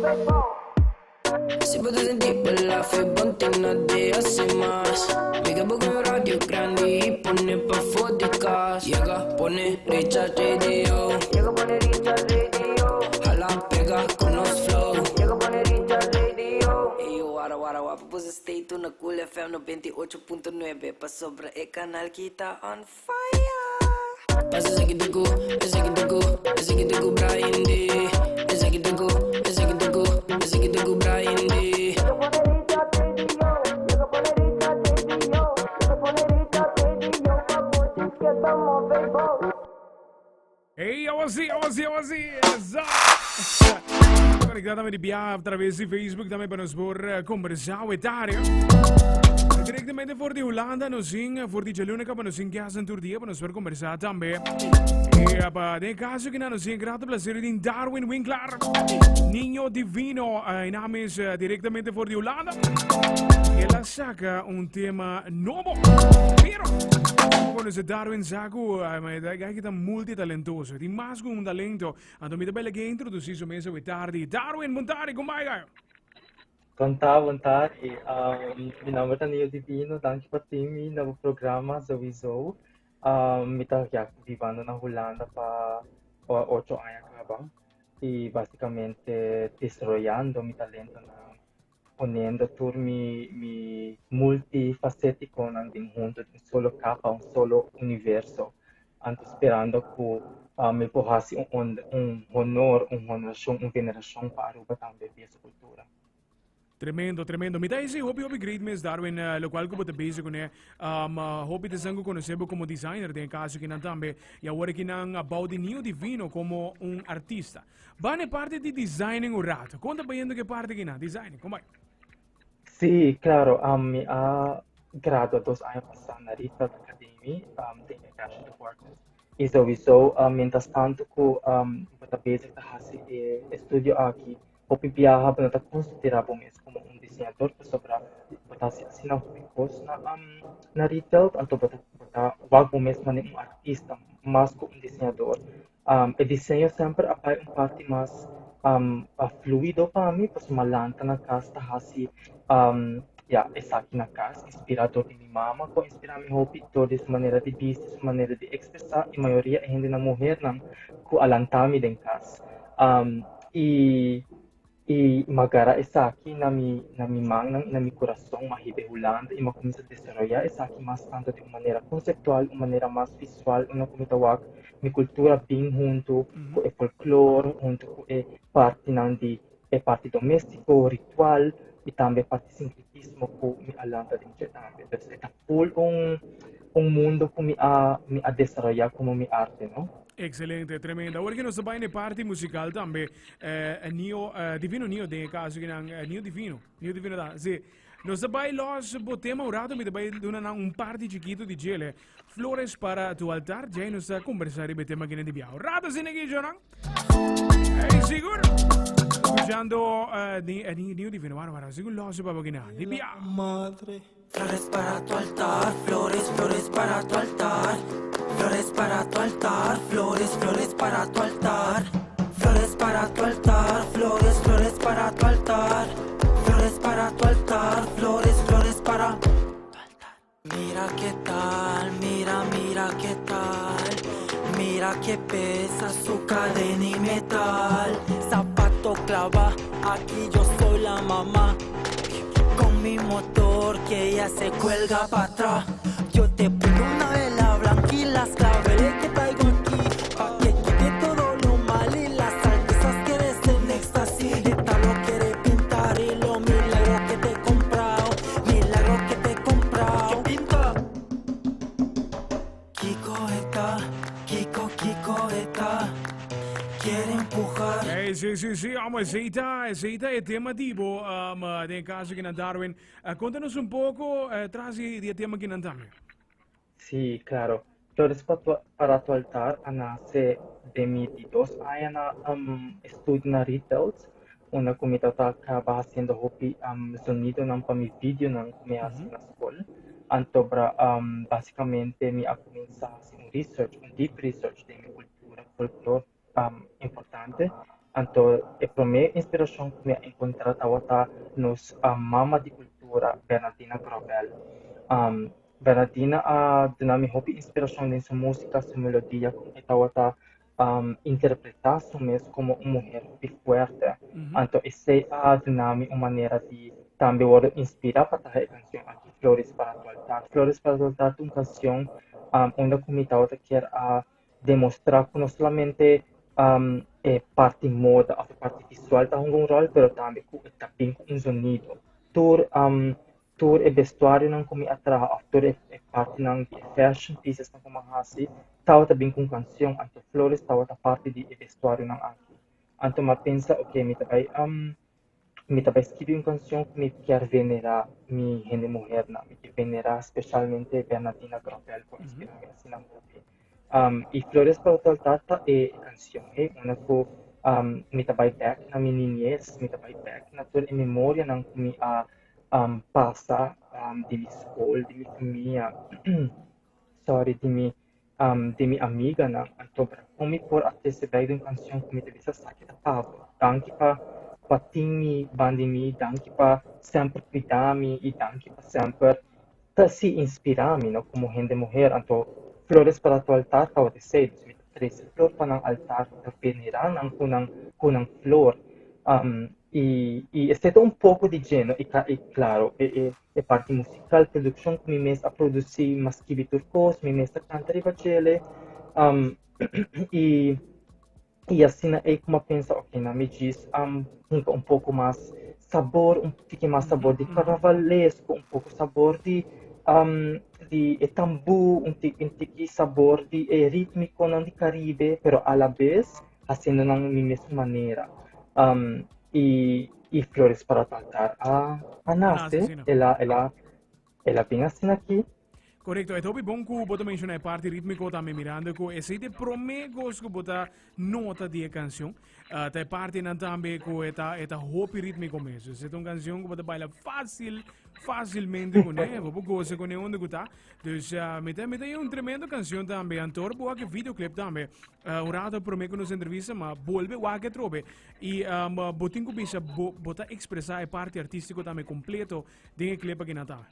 Si potete sentire la febontina de hace más. Mega con radio grande y pone pa' fodicas. Llega, pone Richard Radio. Llega, pone Richard Radio. Jala, pega con los flow. Llega, pone Richard Radio. Hey yo, wara, pues stay tuned na Cool FM 98.9. Pa' sobre el canal que está on fire. Pasa ese que te go, Brian D. Ese que te go, Brian D. Hey, awasi, conectadamente via attraverso Facebook também para nos por conversar e tare. Diretamente voor die Hollanda nos zing, voor die Jalunica para nos zing gas en tour dia para nos por conversar também. E para de caso que nos zing grato placer in Darwin Winkler. Niño Divino in amis direttamente voor die Hollanda. E la saca un tema nuovo. Pero con ese Darwin Zaku, ma è che multitalentoso. Di masco un talento. Anto mi da belle che introduci su mese e tardi. Darwin Montari, come vai? Contar e binabatan niyo Divino, danke pa timi na programa sowieso. Mita kaya vivando na Holanda pa 8 anos acabang. E basicamente desarrollando mi talento na ponendo tur mi multifacético nanding junto in solo capa, un solo universo. Anto sperando que me porrasse un honor, honoração, veneração para Aruba também dessa cultura. Tremendo. Mi dai se hobby great miss Darwin, lo qual ko basic ko ne hobby de sango conoscebo como designer de caso que nan tambe ya ora que nan about the new divino como un artista. Bane parte di designing un rato. Conta bayendo che parte que na designing, como vai? Sì, claro, mi ha graduato 2 anni passati na Rita Academy de Fashion Department. E sowieso, mientras tanto ko basic ta hasi studio aqui, hopi viaja para ta considerabo mesmo como un diseñador que sobra batasi asina hopi post na retail, anto bata wag mesmo ni un artista, mas ko un diseñador. El diseño sempre apay un parte mais fluido para mim, pois malanta na casa ta hasi essa aqui na casa, inspirador de minha mama, com inspirar minha hobby, toda essa maneira de business, maneira de expressar, e a maioria ainda na mulher não, com alantami em casa. E magara essa aqui na mi mão, na mi coração, mahibe Holanda, e começa a desenvolver essa aqui mais tanto de uma maneira conceptual, uma maneira mais visual, uma como tawag, mi cultura bem junto, com o folclore, junto com a parte não de parte doméstico, ritual, e também parte sincretismo com mi alanta de também. Então, é full mundo que mi a desenvolver como mi arte, não? Excelente, tremenda. Ora che non sta bene parte musicale tambe Divino Nio de caso che Nio Divino da. Sì. Non sta bene los tema urato mi deve dare un party chiquito di gele. Flores para tu altar, già non sta conversare be tema che ne dibiao. Rata se ne che giorno? Sicuro? Escuchando Nio Divino, guarda, sicuro los papà che ne dibiao. Madre. Flores para tu altar, flores para tu altar. Flores para tu altar, flores para tu altar. Flores para tu altar, flores para tu altar. Flores para tu altar, flores para tu altar. Mira qué tal, mira qué tal. Mira que pesa su cadena y metal. Zapato clava, aquí yo soy la mamá. Con mi motor que ella se cuelga para atrás. Yo te pongo una vela blanca y las claveles que traigo aquí, pa' que quite todo lo mal y las altezas que des en éxtasis. De tal lo quiere pintar y lo milagro que te he comprado, ¿Qué pinta? Kiko está, quiere empujar. Sì, ma Seita è tema tipo, nel caso che Darwin. Contanos un poco trasi di tema che andiamo. Sí, claro. Flores para tu altar, nace de mi 2 años estudio na retails, una comida que acaba haciendo hobby sonido para mi video que me hace na escola. Antobra, basicamente, me ha comenzado a hacer un deep research de mi cultura, folclore importante. Então, a primeira inspiração que eu encontrei estava nos a mama de cultura Bernardina Grovel. Bernardina deu me hobby inspiração nessa música, sua melodia, que estava interpretar mesmo como uma mulher bem forte. Então, essa deu me uma maneira de também inspirar para a canção aqui, Flores para tu altar. Flores para tu altar é uma canção onde a comunidade quer demonstrar que não somente parte moda, a parte visual está um rol, mas também também um sonido. Tour e vestuário não como atrai, tour é parte não de fashion pieces não como assim, estava também com canção, então flores estava parte de vestuário não aqui. Então eu pensa, ok, me também escrevi uma canção que me quer venerar minha gente mulher, me quer venerar especialmente Bernardina Grovel, por inspirar-me assim na música. E Flores para o Altar é canção, uma que me trabalha back na minha niñez, me trabalha back na tua memória não que me passa de minha escola, de minha família, sorry, de minha amiga, não. Então, para como por até se vai de uma canção que me teve essa saque da pavo, tanto para tinha bandimi, tanto para sempre cuidar-me e tanto para sempre se inspirar-me, não, como gente mulher, então flores para o altar, estava dizendo, me três flores para o altar, para venerar não com flor. E é um pouco de gênero, e claro, é parte musical, produção que me mesmo a produzir, mas que turcos, me mesmo a cantar e bacele, e assim é como eu penso, ok, na me diz um pouco mais sabor, um pouquinho mais sabor de carnavalesco, um pouco sabor de tambu, um pouquinho sabor de rítmico, não de Caribe, pero a la vez, fazendo na mesma maneira. E Flores para Altar nasce, ela vem assim aqui. Correcto, e tobi bom que você mencionou a parte rítmica também mirando que esse é o primeiro que você nota de canção, a parte não também que é hobby rítmico mesmo, é uma canção que você baila facilmente com ela, você gosta com ela onde está, então me tem uma tremenda canção também, antor boa que videoclip também, o rato primeiro nos entrevista, mas volve o que trobe, e botin que bisa bota expressar a parte artística também completo de clipe que não está.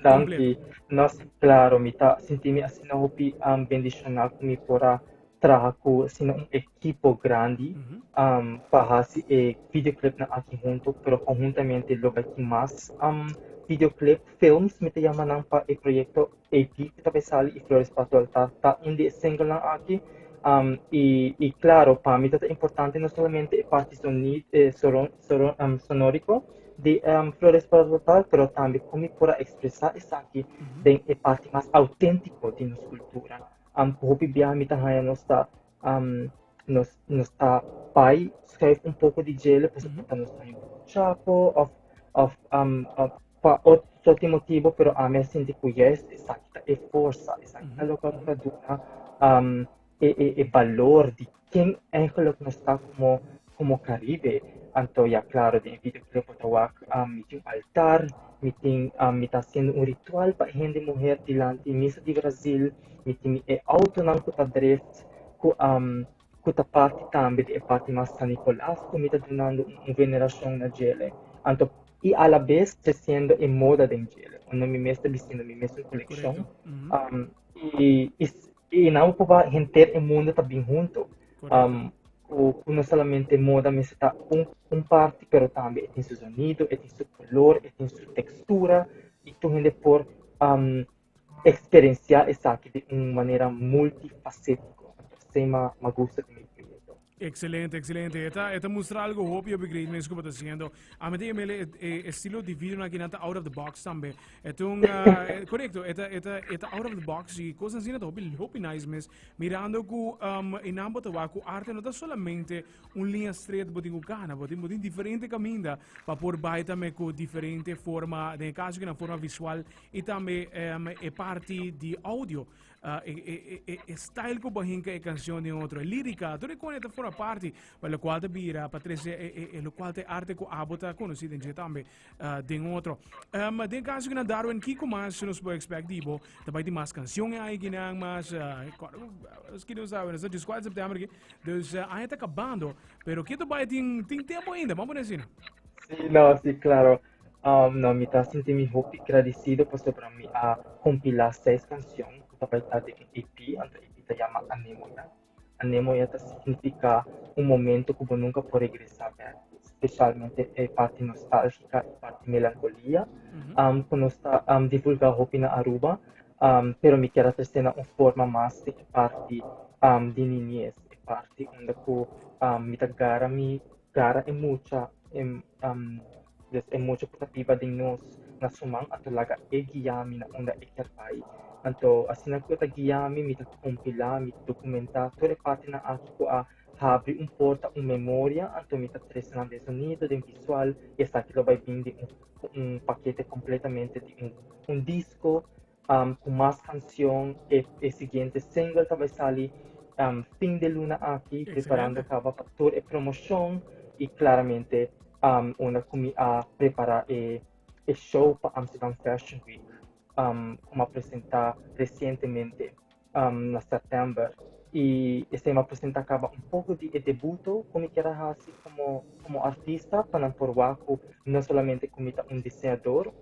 Danke. Nós, claro, me senti-me assim na roupa bendicional que me pora trabalhar com assim, equipo grande para fazer videoclip na aqui junto, pero conjuntamente logo aqui mais videoclip, filmes, me te chamam para o projeto AP, que também sai e Flores para o Altar, tá em single na aqui. E claro, para mim é importante não somente a parte sonórico, de Flores para o Altar, mas também como para expressar isso aqui, tem a parte mais autêntica de nossa cultura. Hopi biyahe tahaya nos está pai escreve um pouco de gelo para kita nos tayo chapo pa outro motivo, pero me senti que yes, essa kita é força, essa kita lugar para duna e valor de quem é que nós está como Caribe. Então, é claro, de videoclip tawak me tem um altar, me está sendo um ritual para gente mulher dilante missa de Brasil, me tem auto não que drift que tá parte também de parte mais San Nicolás, que me está dando uma veneração na gele. Então, e a la vez se sendo em moda de gele, onde me mesmo vestindo me mesmo coleção, e não para gente o mundo tá bem junto. Não somente moda, mas está parte, pero também tem seu sonido, tem seu color, tem sua textura, e tu gente por experienciar isso aqui de uma maneira multifacética. Sem uma gosta de mim. Excelente, excelente. Esta mostra algo hobby o great mesmo que está haciendo. A medida que estilo de vídeo na kinata out of the box também. Então, correto. Esta out of the box e coisas assim hobby nice mesmo. Mirando que em ambos o arte não é somente linha straight botin o cana, botin diferente caminho para por baixo também com diferente forma, no caso que na forma visual e também é parte de áudio. style ko bahinka e canzone di otro, lirica, tu riconete fuori parte, per la quale bira, patrese e lo quale arte ko abota, conosci den tambe den otro. Den caso que na Darwin, kiko mas nos puede expect dibo, daarbij die mas canzone aí ginang mas, que não sabe, nós just 4 de setembro aqui, dus aí tá acabando, pero que tu vai tem tempo ainda, vamos dizer. Sí, no, sí, claro. No, mi está sentimi muy agradecido pues para mí a compilar 6 canciones que está de EP, anto EP se llama Anemoya. Anemoya significa un momento que uno nunca puede regresar, especialmente parte nostálgica y parte melancolía. Cuando está divulgado hopi na Aruba, pero mi quiero hacer una forma más de parte de niñez, parte donde mi gara es mucha es mucho positiva de nos na sumang ato laga giyami na unda ikerpai. Anto asina ko ta giyami mi ta compila mi documenta tore parte na aki ko a habri un porta un memoria anto mi ta tresna de sonido de visual e sta che lo vai bindi un paquete completamente di un disco con más canción e siguiente single ta vai sali fin de luna aquí preparando cada factor e promoción y claramente una come a preparar el show para Amsterdam Fashion Week, como a presentar recientemente en septiembre. Y estamos a presentar un poco de debut, como quiera así como artista, para probar que no solamente como un diseñador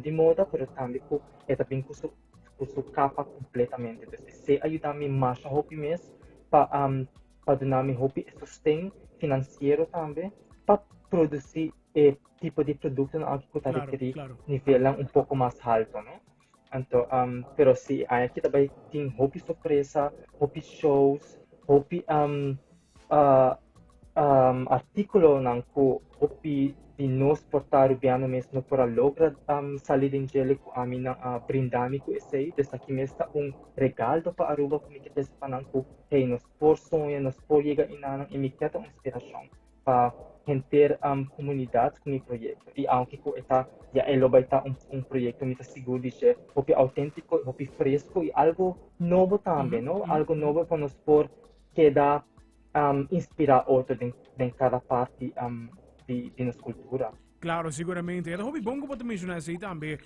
de moda, pero también con su capa completamente. Entonces, se ayuda a mí más a hobby mes, para dar mi hobby sostén financiero también, para producir tipo de producto que pueda requerir nivel un poco más alto, ¿no? Entonces, pero sí, aquí también tiene hobby sorpresa, hobby shows, hobby artículo que hobby de nos portar urbano mesmo para lograr salir de gelo a mim brindar-me com esse desde aqui mesmo está regalo para Aruba como que tem para que hey nos por sonho nos por chegar e me quer uma inspiração para ter comunidade com o projeto e aunque está já ele vai estar projeto muito seguro de ser hobby autêntico hobby fresco e algo novo também não algo novo para nos por quedar inspirar outro em cada parte de nossa cultura. Claro, sicuramente. E hobby bom que mencionar aí também,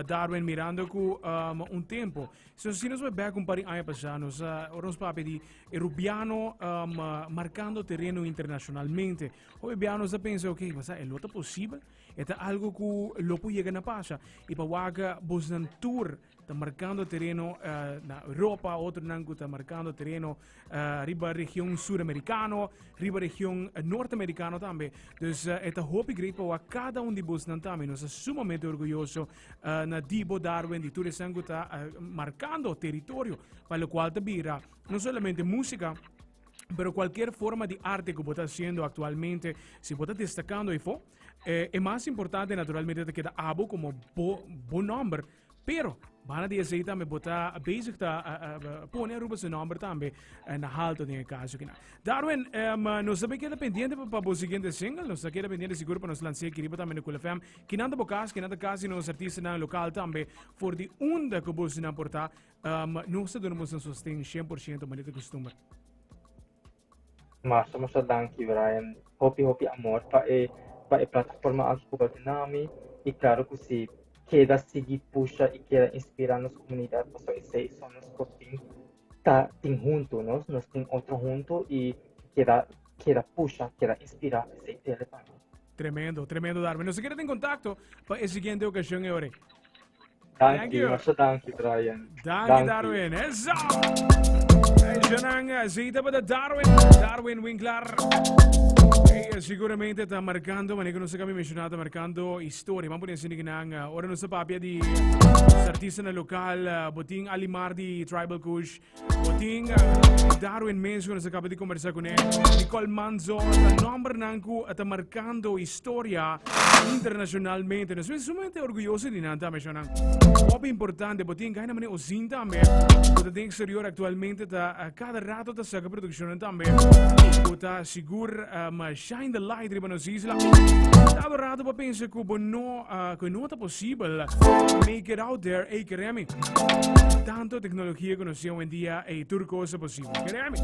Darwin, mirando com tempo. Se nós vamos back par anni passados, nós papi di Rubiano marcando terreno internacionalmente. Hobby Biano sa pensa, ok, mas é lota possível? É algo que lo può chegar na passa. E para waga bosnan tour está marcando terreno na Europa, outro nangu está marcando terreno riba região sul-americano, riba região norte-americano também. Então, é hobby great para cada de bosnan também. Nós somos sumamente orgulhosos na Dibo Darwin di tudo sangue está marcando território para o qual tabira não somente música, pero cualquier forma de arte que está haciendo actualmente, se está destacando y fue, es más importante naturalmente que da abo como buen nombre, pero van a decir también botar basic poner rubo su nombre también en alto en el caso que Darwin nos sabe que pendiente para el siguiente single nos queda pendiente seguro para nos lanzar que riba también con la fam que nada bocas que nada casi nos artistas en local también por de onda que vos na portar nos damos un sostén 100% manera de costumbre. Mas danke Brian hopi amor para plataforma aqui com o nome e claro que se queda seguir puxa e queda inspirar nossa comunidade para esse só nos copim tá tem junto nós tem outro junto e queda puxa queda inspirar esse telefone. Tremendo Darwin. Nos queda en contacto para la siguiente ocasión ahora. Thank you Brian. Thank you Darwin. Eso. Janang zita para Darwin Winkler. Sicuramente está marcando, ma non so come menzionato, marcando storie. Ma pure sini ginang ora non sa papia di artista na lokal, boting Alimar di Tribal Kush, boting Darwin Menzo, nós acaba de conversar com ele. Nicole Manzo, o nome nanku está marcando história internacionalmente. Nós somos sumamente orgulhosos de nada, mas não. O importante, porque tem na maneira osin também. Porque tem exterior atualmente tá cada rato tá saca produção também. Tá seguro, mas shine the light riba nos isla. Cada rato para pensar que não é possível make it out there, queremos. Tanto tecnologia que nós temos hoje em dia é tudo coisa possível. Queremos.